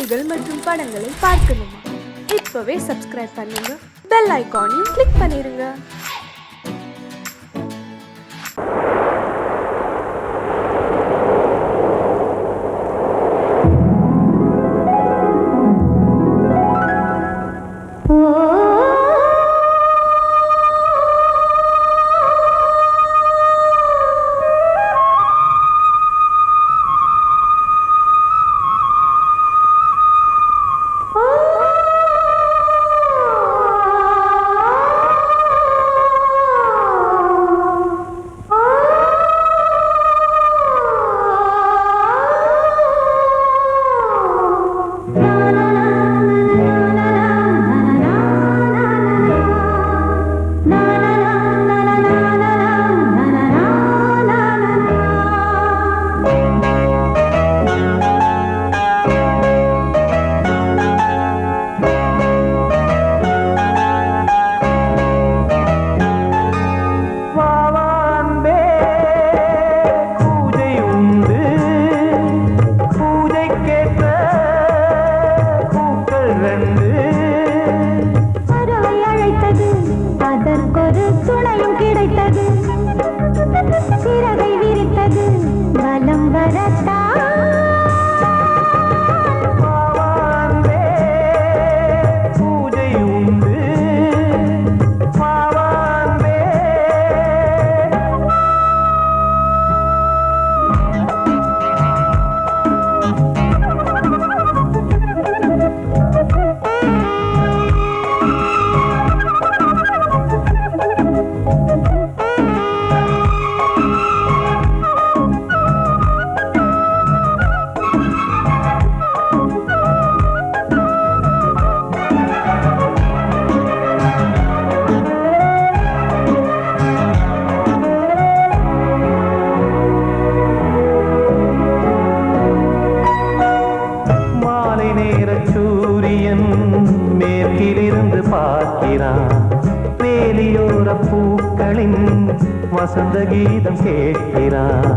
செய்திகள் மற்றும் படங்களை பார்க்கணுமா? இப்பவே சப்ஸ்கிரைப் பண்ணுங்க, பெல் ஐகானையும் கிளிக் பண்ணிருங்க. மேற்கிலிருந்து பார்க்கிறான், வேலியோர பூக்களின் வசந்த கீதம் கேட்கிறான்.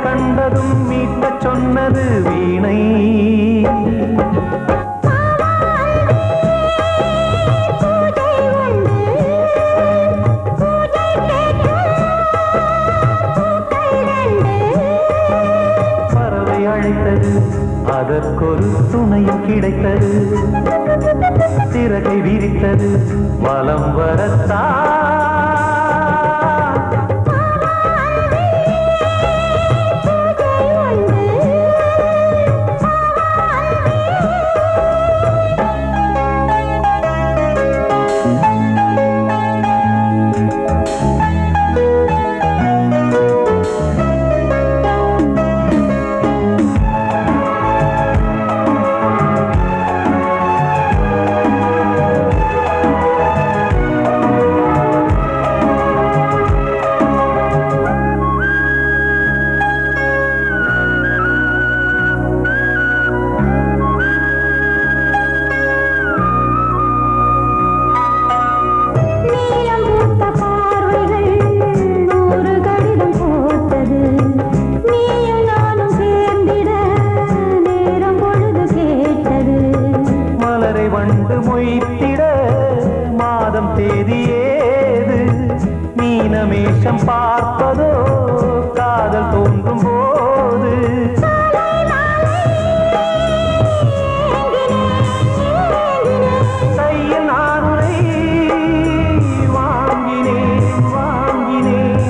கண்டதும் மீட்ட சொன்னது வீணை. பறவை அழைத்தது, அதற்கொரு துணையும் கிடைத்தது. சிறகை விரித்தது, வலம் வரத்தான். வண்டு மொய்த்திட மாதம் தேதியேது, மீனமேஷம் பார்ப்பதோ காதல் தோன்றும் போது. கையில் நானுரை வாங்கினேன் வாங்கினேன்.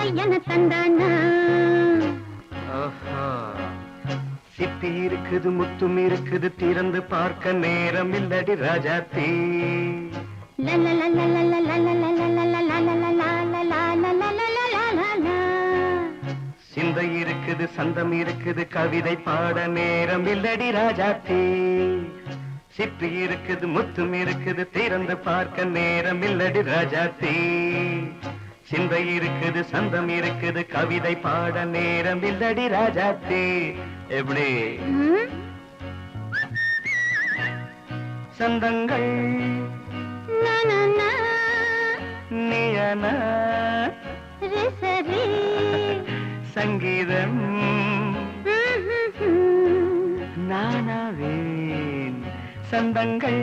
என தந்தானா சிப்பி இருக்குது முத்தும் இருக்குது திறந்து பார்க்க நேரம் இல்லடி ராஜாத்தி சிந்தை இருக்குது சந்தம் இருக்குது கவிதை பாட நேரம் இல்லடி ராஜாத்தி சிப்பி இருக்குது முத்தும் இருக்குது திறந்து பார்க்க நேரம் இல்லடி ராஜாத்தி சிந்தை இருக்குது சந்தம் இருக்குது கவிதை பாட நேரம் இல்லடி ராஜாத்தி எப்படி சந்தங்கள் நீயன சங்கீதம் நானாவேன் சந்தங்கள்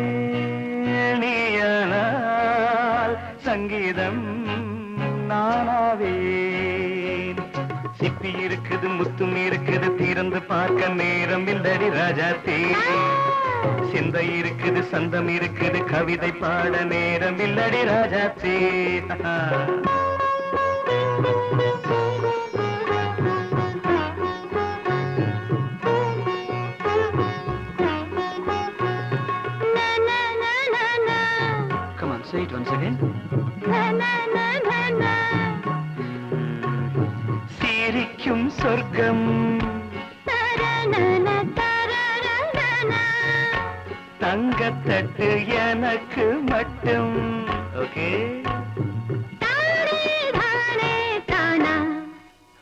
நீயனால் சங்கீதம் நானாவேன் சிப்பி இருக்குது முத்தும் இருக்குது திறந்து பார்க்க நேரம் இல்லடி ராஜாத்தி சிந்தை இருக்குது சந்தம் இருக்குது கவிதை பாட நேரம் இல்லடி Rajathi Come on, say it once again. சிரிக்கும் சொர்க்கம் தங்கத்தட்டு எனக்கு மட்டும் ஓகே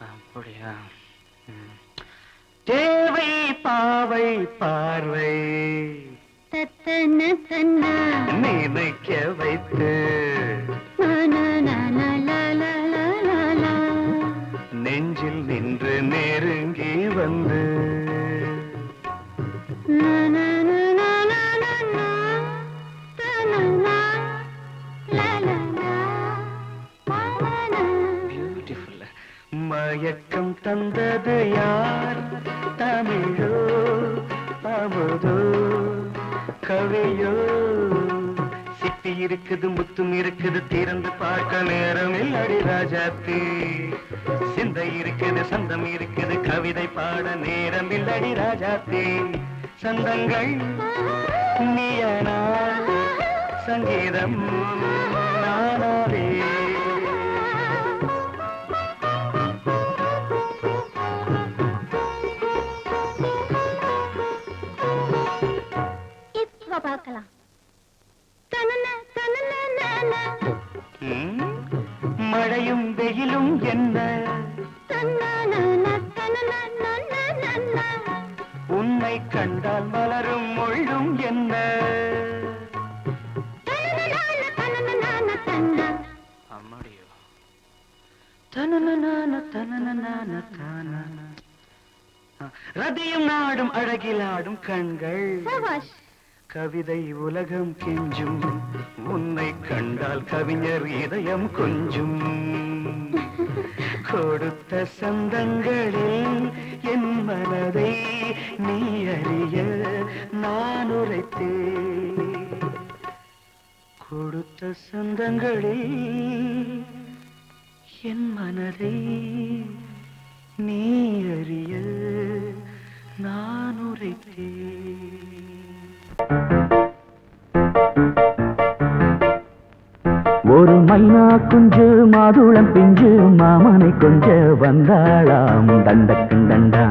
அப்படியா தேவை பாவை பார்வை நினைக்க வைத்து நெஞ்சில் நின்று நெருங்கி வந்து பியூட்டிஃபுல் மயக்கம் தந்தது யார் தமிழோ அமுதோ கவியோ சிப்பி இருக்குது முத்தும் இருக்குது திறந்து பார்க்க நேரம் இல்லடி ராஜாத்தி சிந்தை இருக்குது சந்தம் இருக்குது கவிதை பாட நேரம் இல்லடி ராஜாத்தி சந்தங்கள் நீயனா சங்கீதம் நானாவே இப்ப பார்க்கலாம் மழையும் வெயிலும் என்ன உன்னை கண்டால் மலரும் மொழியும் என்ன அம்மாடியோ ரதியும் நாடும் அழகிலாடும் கண்கள் கவிதை உலகம் கெஞ்சும் உன்னை கண்டால் கவிஞர் இதயம் கொஞ்சும் கொடுத்த சந்தங்களில் என் மனதை நீ அறிய நான் உரைத்தேன் கொடுத்த சந்தங்களில் என் மனதை நீ அறிய நான் உரைத்தேன் ஒரு மைனா குஞ்சு மாதுளம் பிஞ்சு மாமனை கொஞ்ச வந்தாளாம் தண்டக்குண்டண்டா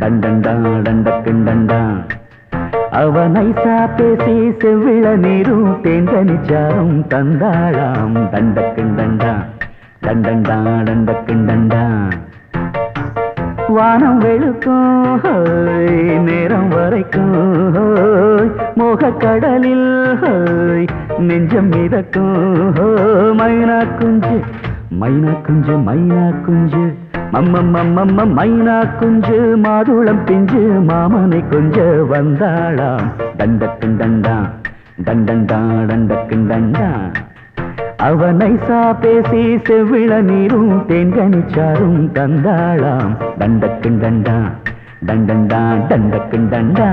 டண்டண்டா டண்டக்குண்டண்டா அவ நைசா பேசி செவ்விள நீரும் தேங்கனிச்சாரும் தந்தாளாம் தண்டக்குண்டண்டா டண்டண்டா டண்டக்குண்டண்டா வானம் வெளுக்கும் நேரம் வரைக்கும் மோகக்கடலில் நெஞ்சம் மிதக்கும் மைனா குஞ்சு மைனா குஞ்சு மைனா குஞ்சு மம்மம்மம்மம்ம மைனா குஞ்சு மாதுளம் பிஞ்சு மாமனை கொஞ்ச வந்தாளாம் தண்டக்குண்டண்டா டண்டண்டா டண்டக்குண்டண்டா அவ நைசா பேசி செவ்விள நீரும் தேன்கனிச்சாரும் தந்தாளாம் தண்டக்குண்டண்டா டண்டண்டா டண்டக்குண்டண்டா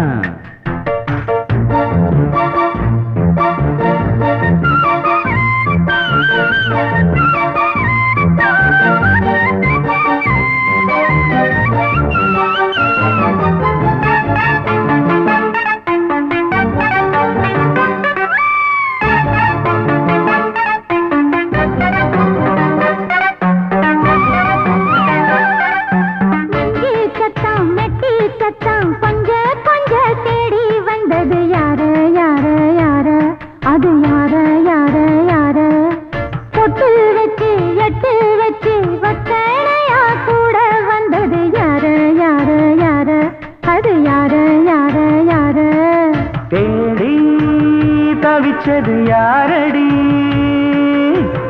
அடிச்சது யாரடி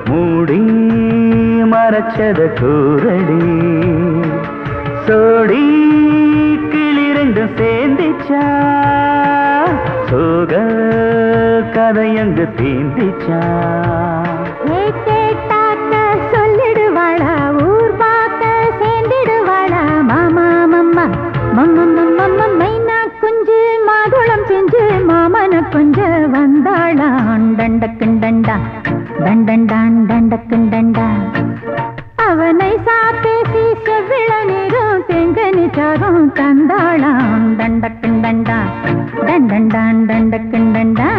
மூடி மறைச்சத கூரடி சோடி கிளி ரெண்டும் சேர்ந்திச்சா சோக கதையங்கு தீந்திச்சா சொல்லிடுவாளா ஊர் பார்க்க சேர்ந்திடுவாளா மாமா மம்மா மம்ம மைனா குஞ்சு மாதுளம் செஞ்சு மாமன கொஞ்ச வந்தாளா டண்டக்குண்டண்டா டண்டண்டான் டண்டக்குண்டண்டா அவனை சாப்பேசி செவ்விள நீரும் தெங்கனி சாரும் தந்தாளாம் டண்டக்குண்டண்டா டண்டண்டான் டண்டக்குண்டண்டா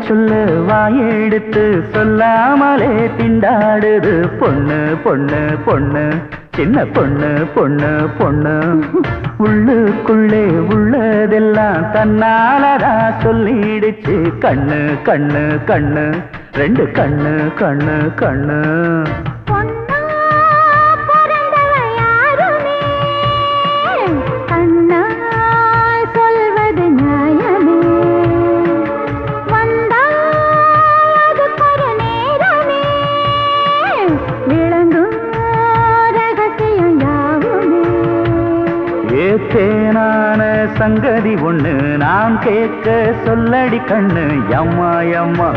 சொல்ல வாயெடுத்து சொல்லாமலே திண்டாடுது பொண்ணு பொண்ணு பொண்ணு சின்ன பொண்ணு பொண்ணு பொண்ணு உள்ளுக்குள்ளே உள்ளதெல்லாம் தன்னாலதா சொல்லிடுச்சு கண்ணு கண்ணு கண்ணு ரெண்டு கண்ணு கண்ணு கண்ணு தேனான சங்கதி ஒண்ணு நான் கேட்க சொல்லடி கண்ணு எம்மா எம்மா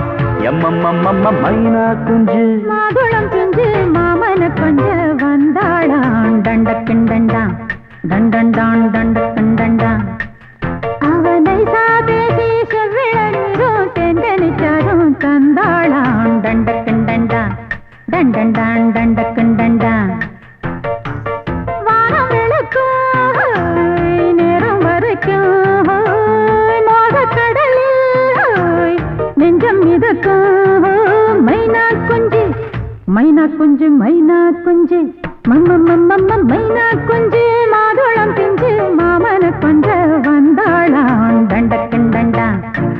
எம்மம்மம்மம்ம மைனா குஞ்சு மாதுளம் குஞ்சு மாமன கொஞ்ச வந்தாளாம் டண்டக்குண்டண்டா டண்டண்டான் டண்டக்குண்டண்டா அவனை சாபேசி செவ்விள நீரும் தெண்டனிச்சாரும் தந்தாளாம் டண்டக்குண்டண்டா டண்டண்டான் டண்டக்குண்டண்டா வானம் விளக்கும் நெஞ்சம் மிதக்கும் மைனா குஞ்சு மைனா குஞ்சு மைனா குஞ்சு மம்மம்மம்மம்ம மைனா குஞ்சு மாதுளம் பிஞ்சு மாமன கொஞ்ச வந்தாளாம் டண்டக்குண்டண்டா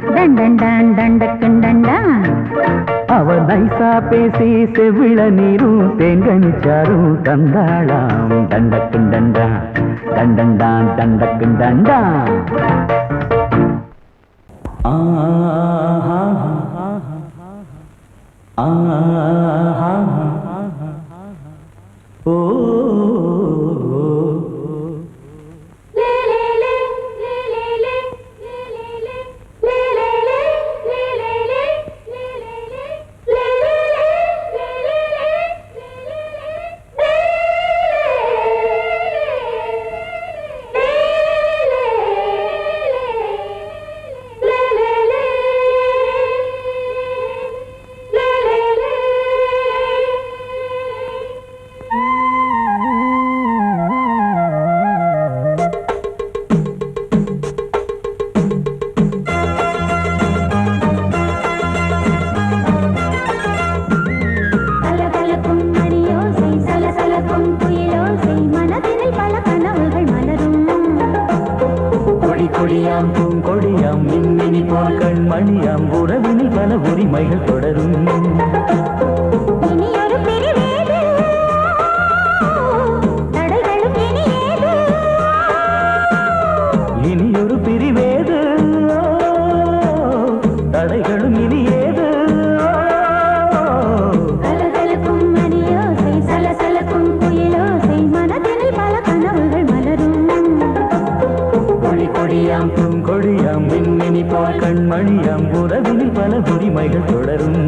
டண்டண்டான் டண்டக்குண்டண்டா அவ நைசா பேசி செவ்விள நீரும் தேங்கனிச்சாரும் தந்தாளாம் தண்டக்குண்டண்டா தண்டண்டான் தண்டக்குண்டண்டா ஓ கொடியாம் பூங்கொடியாம் மின்மினி போல் கண்மணியாம் உறவினில் பல உரிமைகள் தொடரும் இனியொரு பிரிவேது தடைகளும் இனியேது கொடியாம் பூங்கொடியாம் மின்மினி போல் கண்மணியாம் உறவினில் பல உரிமைகள் தொடரும்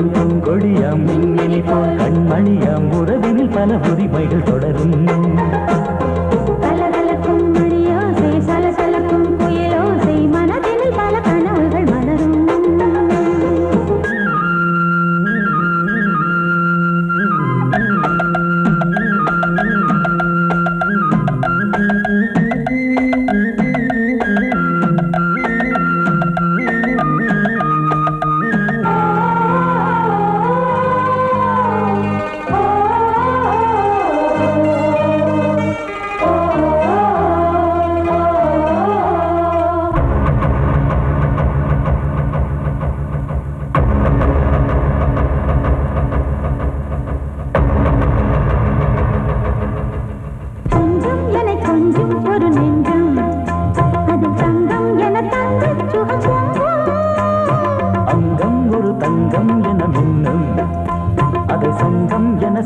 கொடியாம் பூங்கொடியாம் மின்மினி போல் கண்மணியாம் உறவினில் பல உரிமைகள் தொடரும் கலகலக்கும் மணியோசை சலசலக்கும் குயிலோசை மனதினில் பல கனவுகள் மலரும்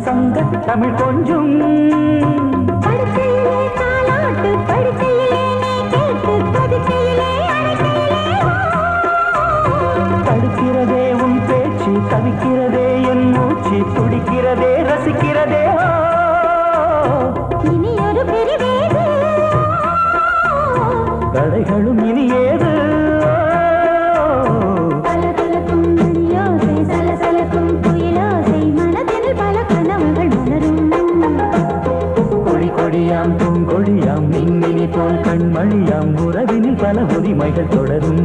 சங்க தமிழ் கொஞ்சும் படுக்கையிலே தாலாட்டு படுக்கையிலே நீ கேட்டு கொதிக்கையிலே தடுக்கிறதே உன் பேச்சு தவிக்கிறதே என் மூச்சு துடிக்கிறதே ரசிக்கிறதே இனி ஒரு பிரிவேது கடைகளும் இனி ஏது கலகலக்கும் மணியோசை சலசலக்கும் குயிலோசை மனதினில் பல கனவுகள் மலரும் கொடி கொடியாம் பூங்கொடியாம் மின்மினி போல் கண்மணியாம் உறவினில் பல உரிமைகள் தொடரும்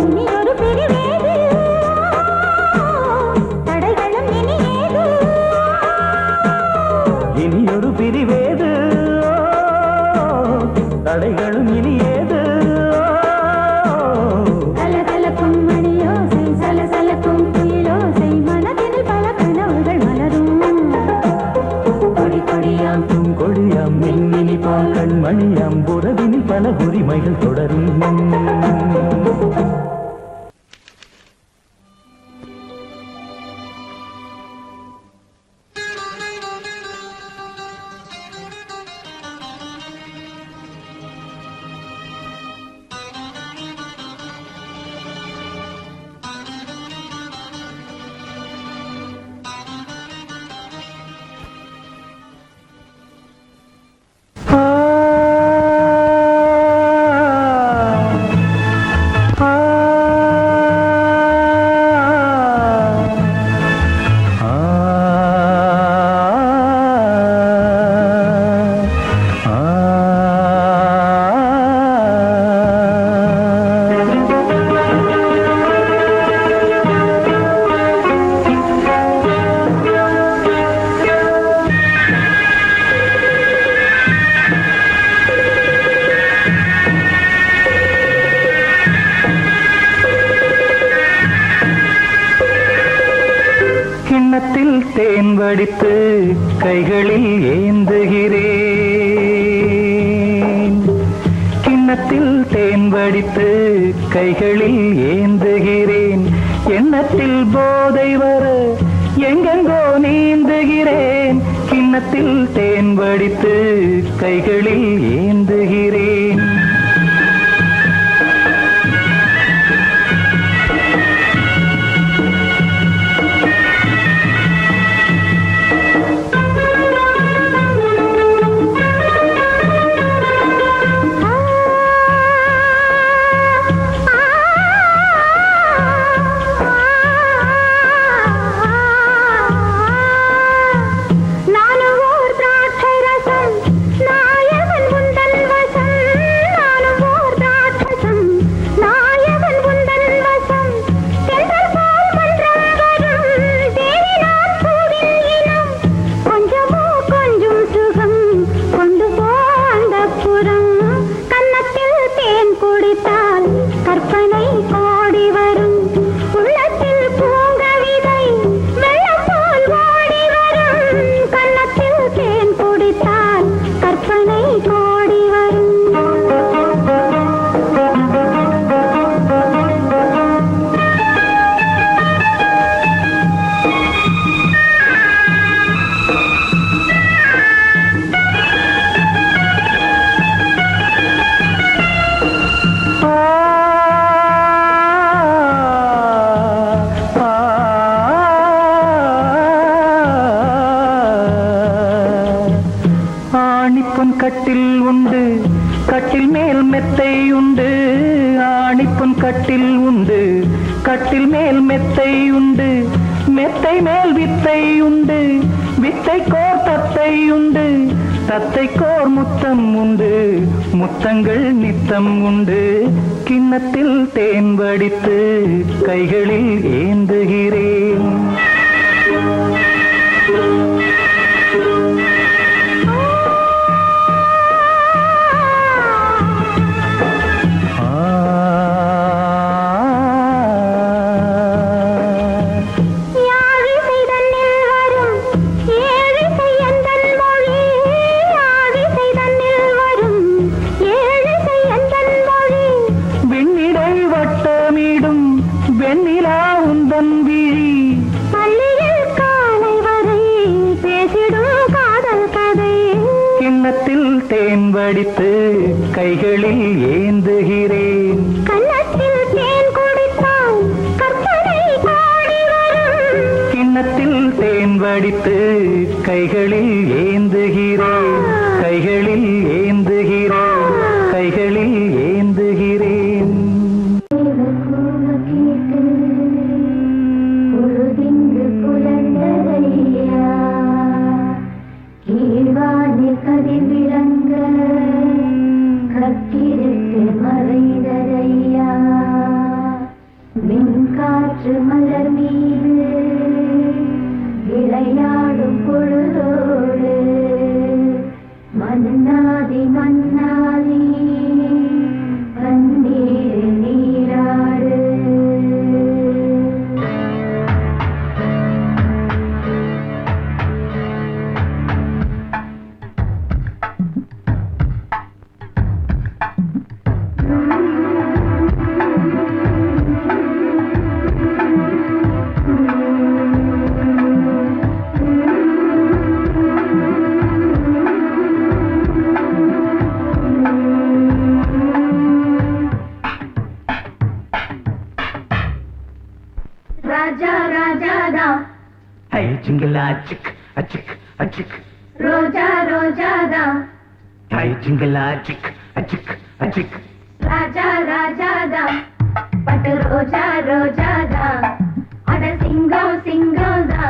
இனி ஒரு பிரிவேது தடைகளும் இனி ஏது இனி ஒரு பிரிவேது தடைகளும் இனி ஏது கலகலக்கும் மணியோசை சலசலக்கும் குயிலோசை மனதினில் பல கனவுகள் மலரும் கொடி கொடியாம் பூங்கொடியாம் மின்மினி போல் கண்மணியாம் உறவினில் பல உரிமைகள் தொடரும் கிண்ணத்தில் தேன் வடித்து கைகளில் ஏந்துகிறேன் கிண்ணத்தில் தேன் வடித்து கைகளில் ஏந்துகிறேன் எண்ணத்தில் போதை வர எங்கெங்கோ நீந்துகிறேன் கிண்ணத்தில் தேன் வடித்து கைகளில் ஏந்துகிறேன் நானும் ஓர் திராட்சை ரசம் நாயகன் முந்தன் வசம் கட்டில் உண்டு, கட்டில் மேல் மெத்தை உண்டு. ஆணிப்பொன் கட்டில் உண்டு, கட்டில் மேல் மெத்தை உண்டு. மெத்தை மேல் வித்தை உண்டு, வித்தை கோர் தத்தை உண்டு. தத்தை கோர் முத்தம் உண்டு, முத்தங்கள் நித்தம் உண்டு. கிண்ணத்தில் தேன் வடித்து கைகளில் ஏந்துகிறேன். தேன் வடித்து கைகளில் ஏந்துகிறேன். கன்னத்தில் தேன் குடித்தால் கற்பனை பாடி வரும். கிண்ணத்தில் தேன் வடித்து கைகளில் ஏந்துகிறேன். கைகளில் ஏந்துகிறேன். கைகளில் ஏந்துகிறேன். கதிர் விளங்க கத்திருக்கு மறைதரையா. மின்காற்று மலர் மீது விளையாடும் பொழுதோடு மன்னாதி மன்னாதி கண்ணீர் நீராடு. ராஜா ராஜாதா ஹை ஜிங்கலா சிக் அச்சிக் அச்சிக். ரோஜா ரோஜாதா ஹை ஜிங்கலா சிக் அச்சிக் அச்சிக். ராஜா ராஜாதா பட்டு ரோஜா ரோஜாதா. அட சிங்கம் சிங்கம்தா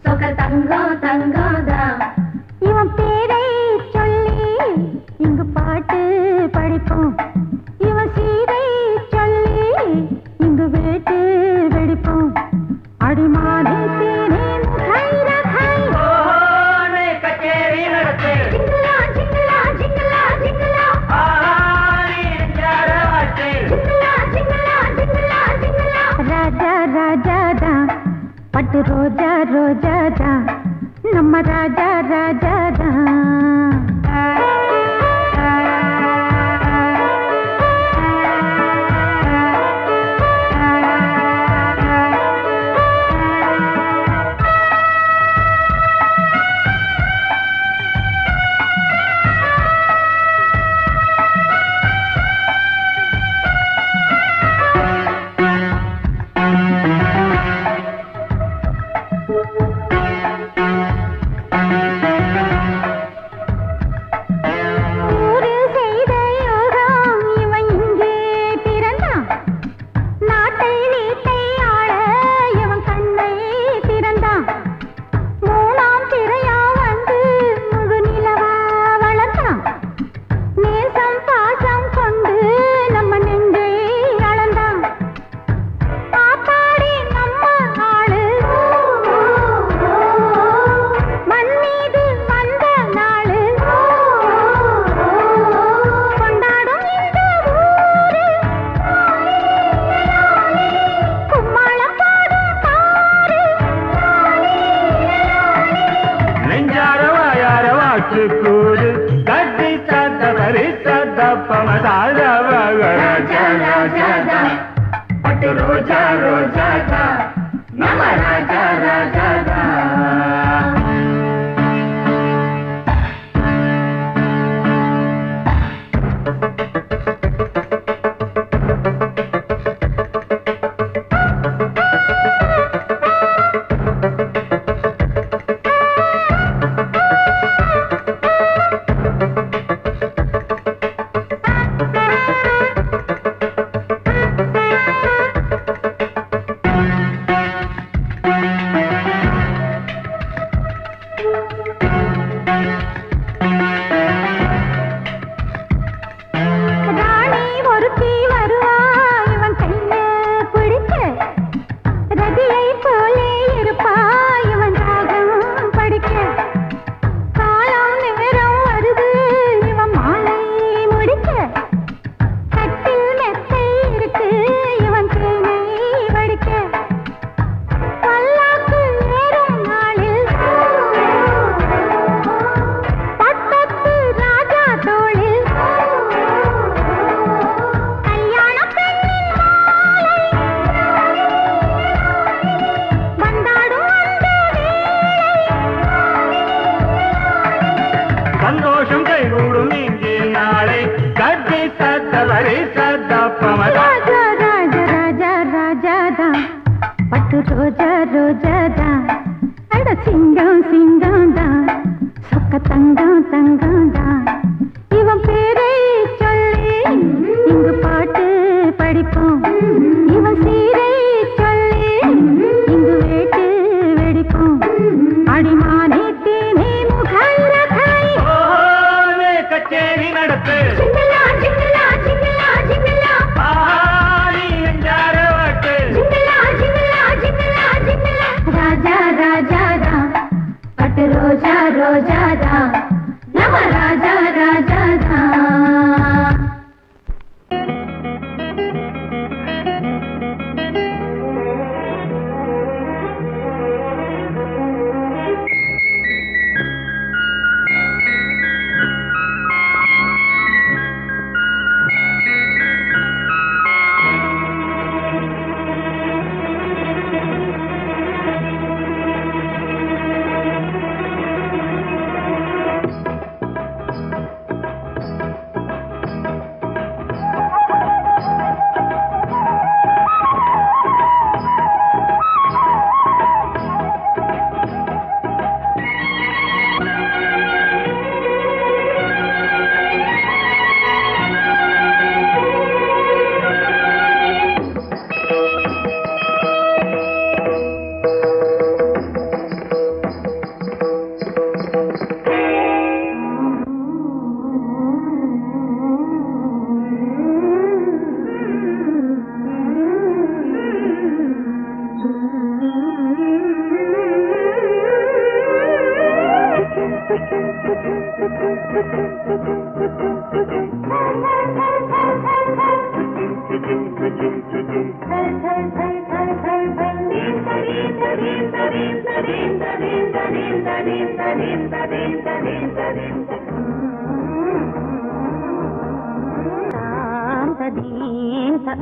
சொக்க தங்கம் தங்கம்தா. இவன் பேரை சொல்லி இங்கு பாட்டு படிப்போம். இவன் சீரை சொல்லி இங்கு வேட்டு வெடிப்போம். அடிமானே தேனே கைர கை ஓனே கச்சேரி நடத்து. ஜிங்கலா ஜிங்கலா ஜிங்கலா ஜிங்கலா ஆனே ஜாரவாட்டு. ஜிங்கலா ஜிங்கலா ஜிங்கலா ஜிங்கலா. ராஜா ராஜாதா பட்டு ரோஜா ரோஜாதா நம்ம ராஜா ராஜாதா. கூடு கட்டி சத்த பரி சத்த பமதார ராஜா ராஜா பட்டு ரோஜா ரோஜா நம ராஜா ராஜா. நதியை போலே இருப்பாய் இவன் ராகம் படிக்க காலம் நேரம் வருது இவன் மாலை முடிக்க கட்டில் மெத்தை இருக்கு இவன் தேனை வடிக்க பல்லாக்கு ஏறும் நாளில் பட்டத்து ராஜா தோளில் கல்யாண பெண்ணின் மாலை வந்தாடும் அந்த சந்தோஷம் கைகூடும் இங்கே நாளை கட்டி சத்தவரை சத்தப்பமதா ராஜா ராஜா ராஜா ராஜாதா பட்டு ரோஜா ரோஜாதா அட சிங்கம் சிங்கம்தா சொக்க தங்கம் தங்கம்தா இவன் பேரை சொல்லி இங்கு பாட்டு படிப்போம் இவன் சீரை சொல்லி இங்கு வேட்டு வெடிப்போம் அடிமானே தேனே முகல்லகாய் ஓஹோ கச்சேரி நடத்து சிங்கலா சிங்கலா சிங்கலா சிங்கலா ஆஹாரி எஞ்சார வாட்டு சிங்கலா சிங்கலா சிங்கலா சிங்கலா ராஜா ராஜாதா பட்டு ரோஜா ரோஜாதா நம ராஜா ராஜாதா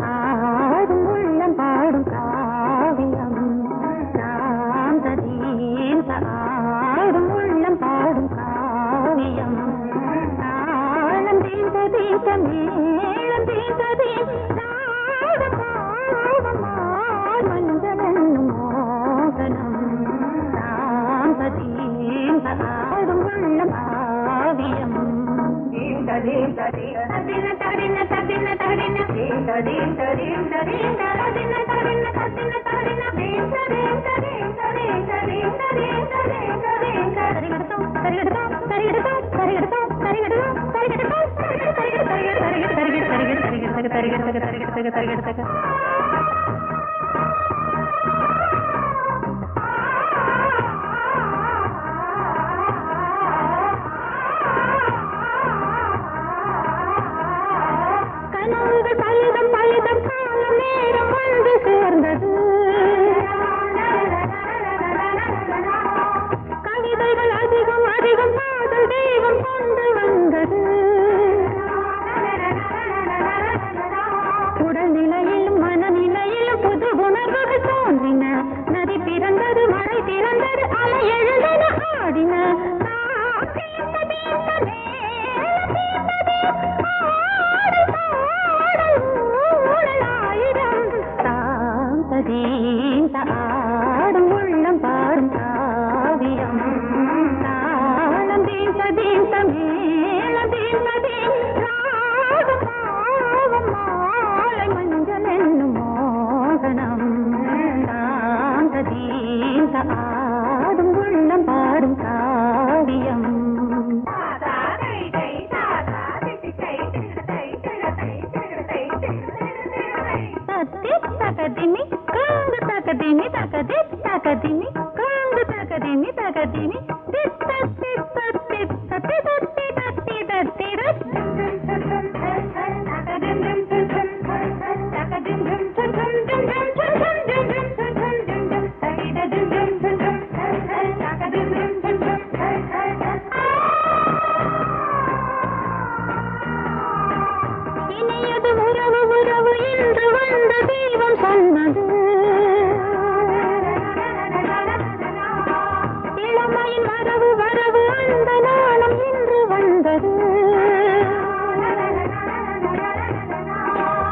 ஆடும் உள்ளம் பாடும் காவியம் ஆடும் உள்ளம் பாடும் காவியம் தாளம் தீந்த தீந்த மேளம் தீந்த தீந்த மஞ்சளும் மோகனம் ஆடும் உள்ளம் காவியம் கனவுகள் பலிதம் பலிதம் காலம் நேரம் வந்து சேர்ந்தது கவிதைகள் அதிகம் அதிகம் காதல் தெய்வம் கொண்டு வந்தது உடல்நிலையிலும் மனநிலையிலும் புது உணர்வுகள் தோன்றின நதி பிறந்தது மழை பிறந்தது அலை எழுந்தன ஆடின ஆடும் உள்ளம் பாடும் காவியம் தாளம் தீந்த தீந்த மேளம் தீந்த தீந்த மாலை மஞ்சள் என்னும் மோகனம் தாந்த தீந்த ஆடும் உள்ளம் பாடும் காவியம் தத்தி தகதிமி காங்க தகதிமி தகதி தகதிமி காந்து தகதிமி தகதிமி தித்த தித்த தித்த திதத்தி தத்தி தத்தி இனியது உறவு உறவு என்று வந்த தெய்வம் சொன்னது இளமையின் வரவு வரவு அந்த நாளும் இன்று வந்தது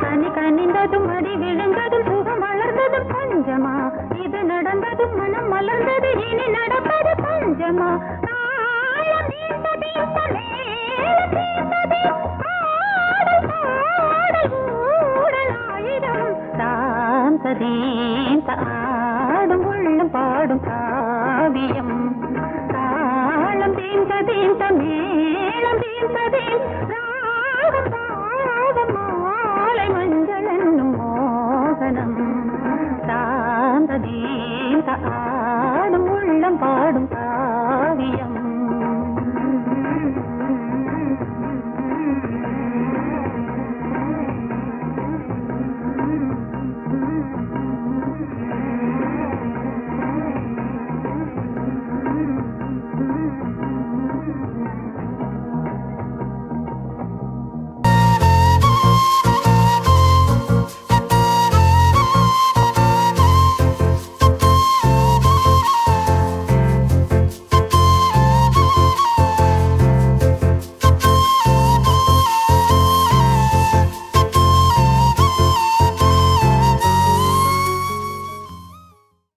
கனி கனிந்ததும் அடி விழுந்ததும் சுகம் வளர்ந்ததும் பஞ்சமா இது நடந்ததும் மனம் மலர்ந்தது இனி நடப்பது பஞ்சமா தாளம் தீர்த்தது மேளம் தீர்த்தது ஆடல் பாடல் ஊடல் ஆயிரம் சாந்ததேன் ஆடும் உள்ளம் பாடும் காவியம் தாளம் தீர்த்ததேன் மேளம் தீர்த்ததேன் ராகம் பாவம் மாலை மஞ்சள் என்னும் மோகனம் சாந்ததேன்